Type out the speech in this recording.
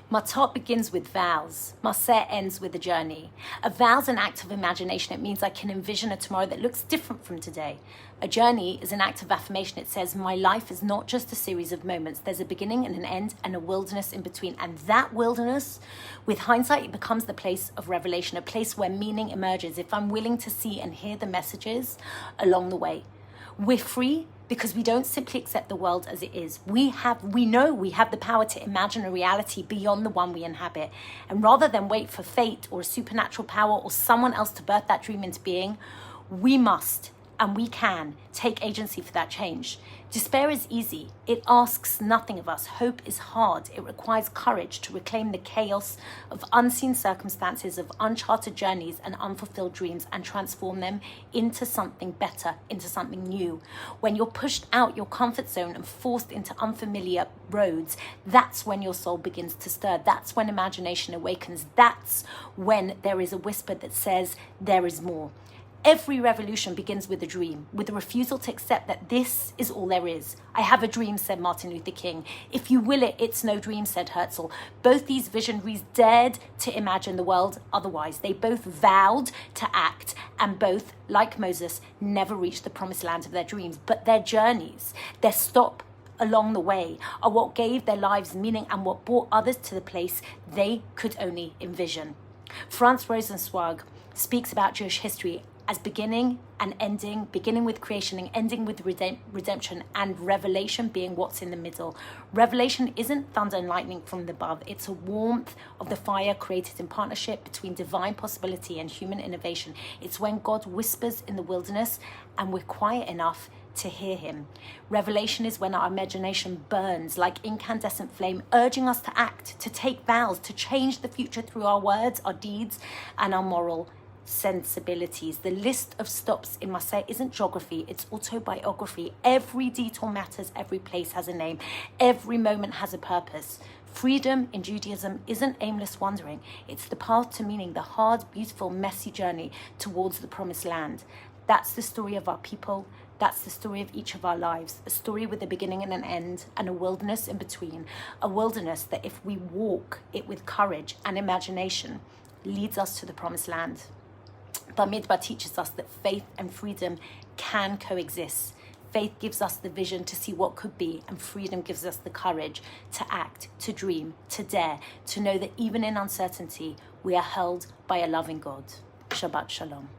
Matot begins with vows. Massei ends with a journey. A vow's an act of imagination. It means I can envision a tomorrow that looks different from today. A journey is an act of affirmation. It says my life is not just a series of moments. There's a beginning and an end and a wilderness in between. And that wilderness, with hindsight, it becomes the place of revelation, a place where meaning emerges if I'm willing to see and hear the messages along the way. We're free because we don't simply accept the world as it is. We know we have the power to imagine a reality beyond the one we inhabit. And rather than wait for fate or a supernatural power or someone else to birth that dream into being, we must and we can take agency for that change. Despair is easy. It asks nothing of us. Hope is hard. It requires courage to reclaim the chaos of unseen circumstances, of uncharted journeys and unfulfilled dreams and transform them into something better, into something new. When you're pushed out your comfort zone and forced into unfamiliar roads, that's when your soul begins to stir. That's when imagination awakens. That's when there is a whisper that says there is more. Every revolution begins with a dream, with a refusal to accept that this is all there is. I have a dream, said Martin Luther King. If you will it, it's no dream, said Herzl. Both these visionaries dared to imagine the world otherwise. They both vowed to act, and both, like Moses, never reached the promised land of their dreams. But their journeys, their stop along the way, are what gave their lives meaning and what brought others to the place they could only envision. Franz Rosenzweig speaks about Jewish history as beginning and ending, beginning with creation and ending with redemption, and revelation being what's in the middle. Revelation isn't thunder and lightning from above. It's a warmth of the fire created in partnership between divine possibility and human innovation. It's when God whispers in the wilderness and we're quiet enough to hear him. Revelation is when our imagination burns like incandescent flame, urging us to act, to take vows, to change the future through our words, our deeds, and our moral sensibilities. The list of stops in Massei isn't geography, it's autobiography. Every detour matters, every place has a name, every moment has a purpose. Freedom in Judaism isn't aimless wandering, it's the path to meaning, the hard, beautiful, messy journey towards the promised land. That's the story of our people, that's the story of each of our lives, a story with a beginning and an end, and a wilderness in between, a wilderness that if we walk it with courage and imagination, leads us to the promised land. Bamidbar teaches us that faith and freedom can coexist. Faith gives us the vision to see what could be, and freedom gives us the courage to act, to dream, to dare, to know that even in uncertainty, we are held by a loving God. Shabbat Shalom.